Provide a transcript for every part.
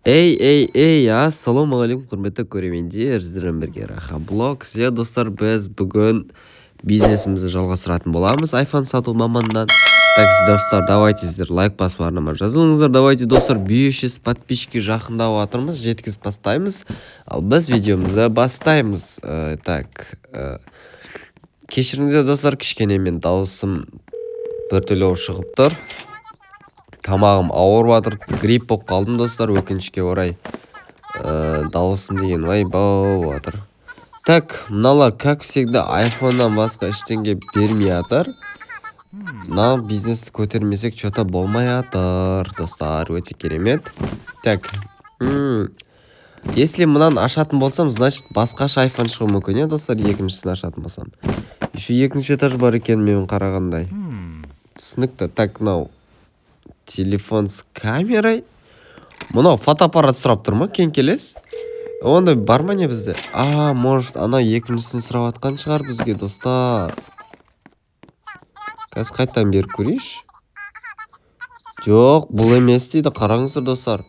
Эй, ассалаумағалейкум құрметті көрермендер, сіздермен бірге Раха блог. Сізге достар, біз бүгін бизнесімізді жалғастыратын боламыз iPhone сату маманнан. Так, достар, давайте сіздер лайк басып арнама жазылыңыздар. Давайте достар, 500 подписчикке жақындап жатырмыз, жеткізіп бастаймыз. Ал біз видеомызды бастаймыз. Кешіріңіздер достар, кішкене мен дауысым біртүрлі шығып тұр. Тамағым ауырып жатыр, грипп болып қалдым достар, өкінішке орай. Дауысым деген бау жатыр. Так, мыналар как всегда айфоннан басқа ештеңе бермей жатыр. Мына бизнесті көтермесек что-то болмай жатыр достар, өте керемет. Так, если мынаны ашатын болсам, значит басқаша айфон шығуы мүмкін, достар, екіншісін ашатын болсам. Еще екінші этаж бар екен мен қарағандай. Түсінікті. Так, мынау телефон с камерой. Мынау фотоаппарат сұрап тұр ма, кен келес? Онда бар ма не бізде? Может, ана екіншісін сұрап атқан шығар бізге, достар. Қазір қайттан беріп көрейш. Жоқ, бұл емес дейді, қараңыздар достар.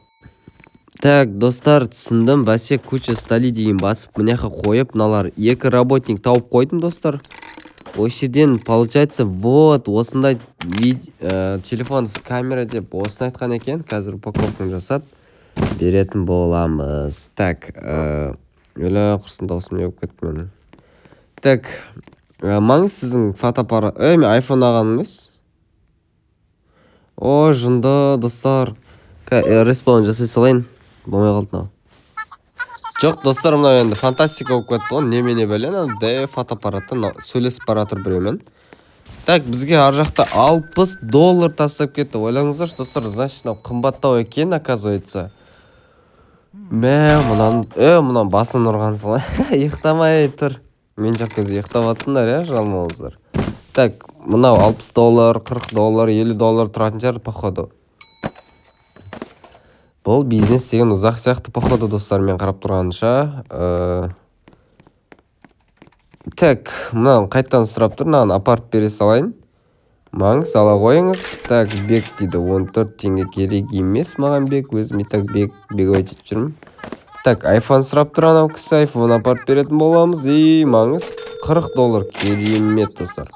Так, достар, түсіндім. Бәсе куча стали деген басып, мінеқі қойып, мыналар екі работник тауып қойдым, достар. Осыден, получается, вот, осындай телефон с камера деп осыны айтқан екен. Қазір упаковканы жасап беретін боламыз. Так, өлі құрсын даусым еуіп кетті мені. Так, маңыз сіздің фотоаппарат... мен айфон ағаным емес. Жынды, достар. Респаун жасай салайын. Болмай қалды нау. Жоқ, достар, мынау енді фантастика болып кетті ғой. Немене бәлен, фотоаппараттан сөйлесіп баратыр біреумен. Так, бізге ар жақта $60 тастап кетті. Ойлаңыздар, достар, значит, қымбаттау екен, оказывается. Мұнан басын ұрған солай. Иқтамай тұр. Мен жоқ кезде иқтап атсындар, жалмауыздар. Так, мынау $60, $40, $50 тұратын жар, походу. Бұл бизнес деген ұзақ сияқты походу, достар, мен қарап тұрғанша. Так, мынау қайттан сұрап тұр, мынаған апарып бере салайын. Маңыз ала қойыңыз. Так, бек дейді, 14 теңге керек емес маған бек, өзім так бек өйтіп жүрмін. Так, iPhone сұрап тұр анау кісі, iPhone апарып беретін боламыз. Маңыз $40 керемет, достар.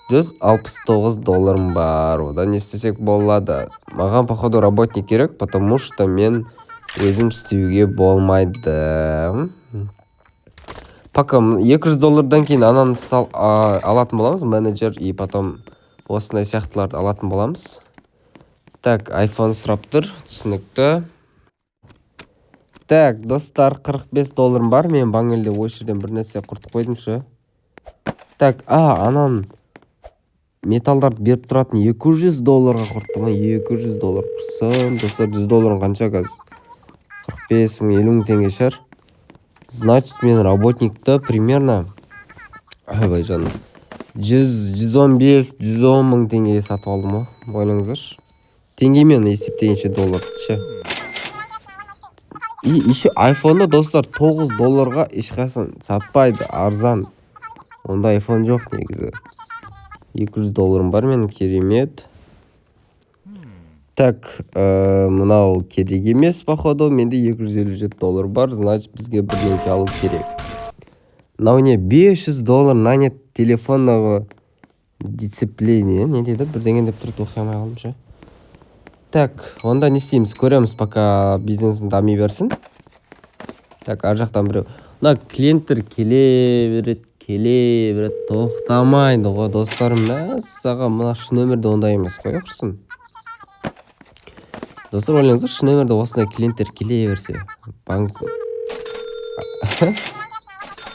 $169 бар. Одан не істесек болады. Маған походу работник керек, потому что мен өзім істеуге болмайды. Пока $200 кейін ананы алатын боламыз, менеджер, и потом осындай сияқтыларды алатын боламыз. Так, iPhone сұрап тұр, түсінікті. Так, достар, $45 бар. Мен баңелде ойшырден бір нәрсе құртып қойдымшы. Так, анан металдарды беріп тұратын $200 құрттым. $200 құрсын. Достар, $100 қанша қазір? 45 мың, 50 мың теңге шар. Значит, мен работникті примерно 115, 110 мың теңге сатып алдым. Ойлаңыздаршы. Теңгемен есептегенше долларды. И еще iPhone-ды, достар, $9 ешқасын сатпайды, арзан. Онда iPhone жоқ негізі. $200 бар менің, керемет. Так, мынау керек емес, походу, менде $257 бар, значит, бізге бірдеңке алу керек. Мынау не, $500, на телефонного дисциплине, не дейді, бірдеңе деп тұрды, оқи алмай қалдым ше. Так, онда не істейміз, көреміз, пока бизнесін дами берсін. Так, ар жақтан біреу. Мына клиенттер келе берет, тоқтамайды ғой, достарым. Мәссаға, мына шын өмірде ондай емес қой, құрсын. Достар, ойлаңыздар, шын өмірде осындай клиенттер келе берсе, банк.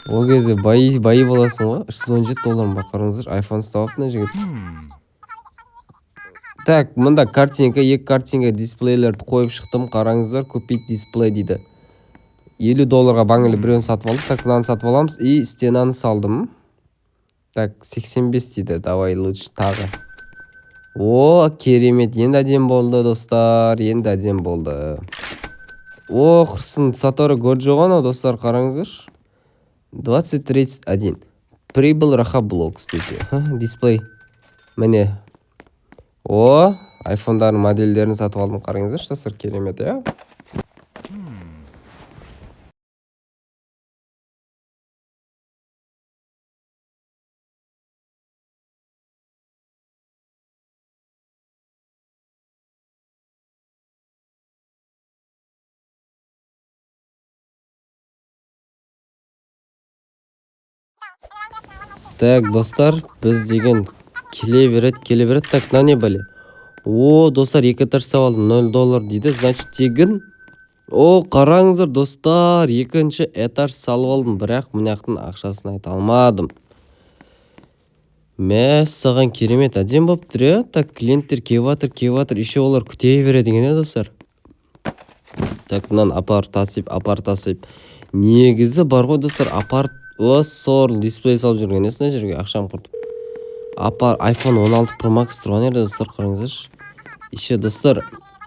Ол кезде байы боласың ғой, $317 бар, қараңыздар, iPhone стауаптына жігіт. Так, мұнда картинка, екі картинка дисплейлерді қойып шықтым, қараңыздар, купить дисплей дейді. $50 баңылы біреуін сатып алдым. Так, мынаны сатып аламыз, и стенаны салдым. Так, 85 дейді, давай лучше тағы. Керемет, енді әдем болды, достар, енді әдем болды. Құрсын, саторы көрді жоғана, достар, қараңыздар. 2031. Прибыл Раха блог, істесе. Дисплей. Міне. iPhone-дарын модельдерін сатып алдым, қараңыздар, достар, керемет, Так, достар, біз деген келе берет. Так, мына не бәле? О, достар, екі этаж салдым, $0 дейді. Значит, тегін. О, қараңыздар, достар, екінші этаж салып алдым, бірақ мынаяқтың ақшасын айта алмадым. Мәссаған керемет, әдем болып тұр, иә? Так, клиенттер кеватыр, еще олар күте береді деген, достар. Так, мынаны апарып тасып. Негізі бар ғой, достар, апарып сор дисплей салып жүрген, есіне жерге ақшам құртып. iPhone 16 Pro Max тұрған ерді, достар, қараңыздаршы. Еще, достар,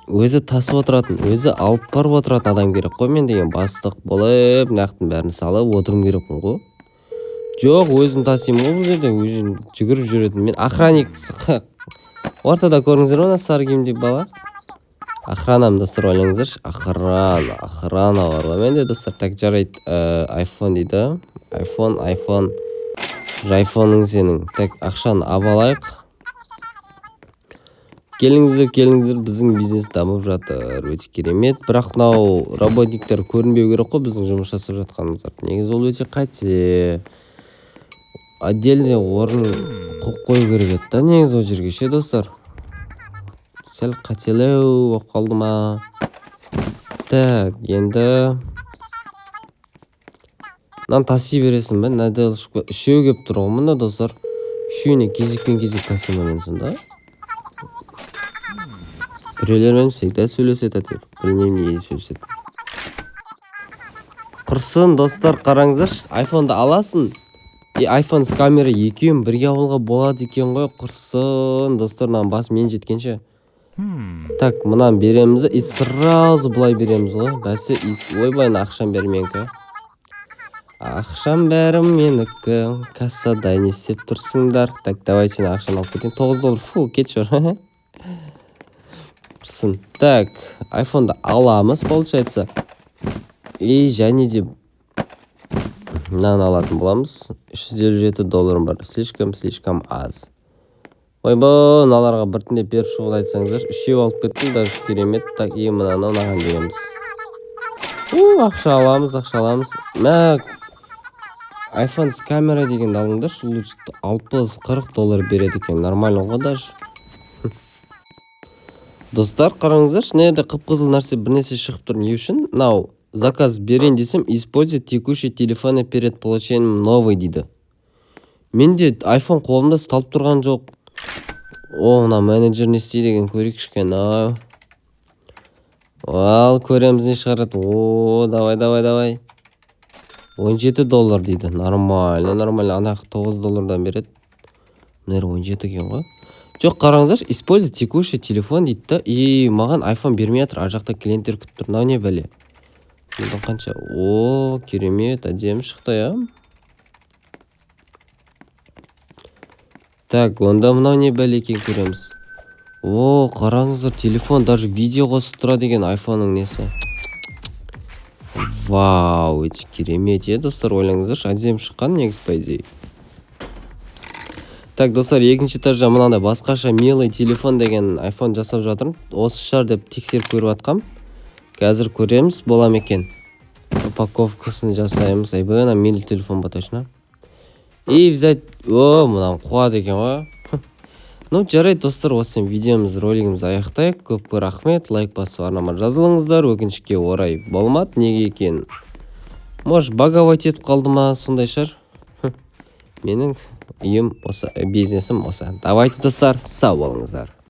өзі тасып отыратын, өзі алып барып отыратын адам керек қой, мен деген бастық болып, нақтың бәрін салып отырым керекпін ғой. Жоқ, өзім тасимын ғой, бұл жерде өзім жүгіріп жүретін. Мен охранник, ортада көріңіздер ма, сары киімді бала? Охранам, достар, ойлаңыздаршы. Охрана бар ғой менде, достар. Так, жарайды, iPhone дейді. iPhone. Жайфоның сенің. Так, ақшаны абалайық. Келіңіздер, біздің бизнес дамып жатыр, өте керемет. Бірақ мынау работниктер көрінбеу керек қой, біздің жұмыс жасап жатқанымыздар. Негізі ол өте қате. Отдельный орын қойып керек еді да, негізі ол жерге ше, достар. Сәл қателеу болып қалды ма? Так, енді мынаны таси бересің бе? Үшеу кеп тұр ғой мында, достар. Үшеуіне кезек тасимын мен сонда. Біреулермен всегда сөйлеседі әтер. Білмеймін не сөйлеседі. Құрсын, достар, қараңыздаршы, iPhone-ды аласын. iPhone с камера екеуін бірге алуға болады екен ғой. Құрсын, достар, бас мен жеткенше. Так, мұнан береміз, и сразу бұлай береміз ғой. Бәсе, ойбайын ақшам берменкі. Ақшам бәрім менікі. Кассада не істеп тұрсыңдар. Так, давай сені ақшаны алып кетейін. $9. Фу, кетшір. Құрсын. Так, iPhone-ды аламыз, получается. И және де мынаны алатын боламыз. $357 бар. Слишком аз. Ойбай, мыналарға біртіндеп беріп шығуды айтсаңыздар. Үшеу алып кеттім, даже керемет. Так, и мынаны мынаған береміз. Ақша аламыз. Мәк, iPhone с камера деген алыңдар, лучше $60-40 береді екен. Нормально ғой даже. Достар, қараңыздар, шынайда қып-қызыл нәрсе бірнәрсе шығып тұр. Не үшін? Нау, заказ берейін десем, использовать текущий телефоны перед получением новый дейді. Менде iPhone қолымда сталып тұрған жоқ. Мына менеджер не істейді деген көрейік кішкен. Ал, көреміз не шығарады. Давай. $17 дейді. Нормально. Анақ $9 береді. Мынер 17 екен ғой. Жоқ, қараңыздар, используй текущий телефон дейді да. И маған iPhone бермей жатыр. Ар жақта клиенттер күтіп тұр. Мынау не бәле? Мұнда қанша? Керемет, әдемі шықты, я. Так, онда мынау не бәле екен көреміз. Қараңыздар, телефон даже видео қосып тұра деген iPhone-ның несі. Вау, өте керемет, достар, ойлаңыздар, әдемі шыққан негіз по идее. Так, достар, екінші этажда мынандай басқаша милый телефон деген iPhone жасап жатырмын. Осы шығар деп тексеріп көріп атқам. Қазір көреміз, болам екен. Упаковкасын жасаймыз. Айбына милый телефон ба точно. И взять, мынаны қуады екен ғой. Жарайды, достар, осы видеомыз, ролигіміз аяқтайық. Көп рахмет, лайк басып арнама жазылыңыздар. Өкінішке орай болмады, неге екен? Может, баговать етіп қалды ма, сондай шығар. Менің үйім осы, бизнесім осы. Давайте, достар, сау болыңыздар.